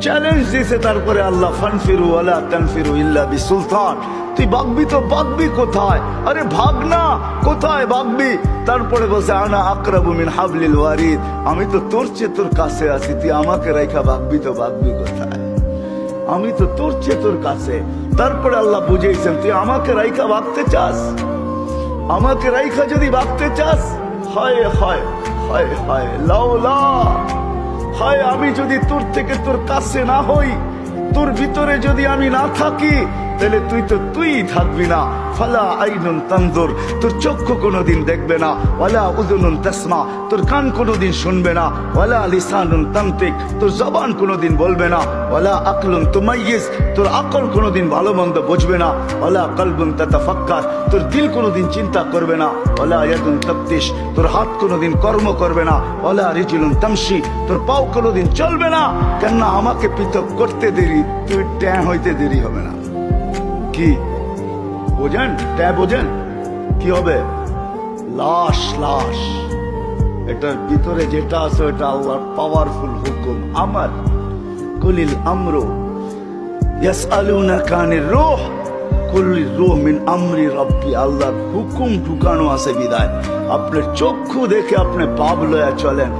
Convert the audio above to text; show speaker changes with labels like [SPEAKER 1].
[SPEAKER 1] Challenge দিয়েছে তারপরে আল্লাহ, ফানফিরু ওয়ালা তানফিরু ইল্লা বিসুলতান। তুই ভাগবি তো ভাগবি কোথায়? আরে ভাগ না, কোথায় ভাগবি? তারপরে বলছে আনা আকরাবু মিন হাবলিল ওয়ারিদ, আমি তো তোর চেয়ে তোর কাছে আছি, তুই আমাকে রাইখা ভাগবি তো ভাগবি কোথায়? আমি তো তোর চেয়ে তোর কাছে। তারপরে আল্লাহ বুঝেছেন, তুই আমাকে রাইখা ভাগতে চাস? আমাকে রাইখা যদি ভাগতে চাস, হায় হায় হায় হায় লাউলা, হায় আমি যদি তোর থেকে তোর কাছে না হই, তোর ভিতরে যদি আমি না থাকি, তাহলে তুই তো তুই থাকবি না। ফালা আইনুন তানজুর, তোর চক্ষু কোনোদিন দেখবে না। ওয়ালা উযুনুন তাসমা, তোর কান কোনোদিন শুনবে না। ওয়ালা লিসানুন তানতিক, তোর জবান কোনোদিন বলবে না। ওয়ালা আকলুন তুমাইয়িজ, তোর আকল কোনোদিন ভালো মন্দ বুঝবে না। ওয়ালা কলবুন তাতাফাক্কার, তোর দিল কোনোদিন চিন্তা করবে না। ওয়ালা ইয়াদুন তাফতিশ, তোর হাত কোনোদিন কর্ম করবে না। ওয়ালা রিজলুন তামশি, তোর পাও কোনোদিন চলবে না। কেননা আমাকে পৃথক করতে দেরি, তুই ট্যাঁ হইতে দেরি হবে না। কি বোঝেন? ট্যাঁ বোঝেন? কি হবে? লাশ, লাশ। এটার ভিতরে যেটা আছে ওটা আল্লাহর পাওয়ারফুল হুকুম। আমার কুলিল আমরু ইয়াসআলুনাকা আনির রূহ কুলির রূহ মিন আমরি রাব্বি, আল্লাহর হুকুম ঢুকানো আছে বিদায় আপনার চক্ষু দেখে আপনি পাপ লয়া চলেন।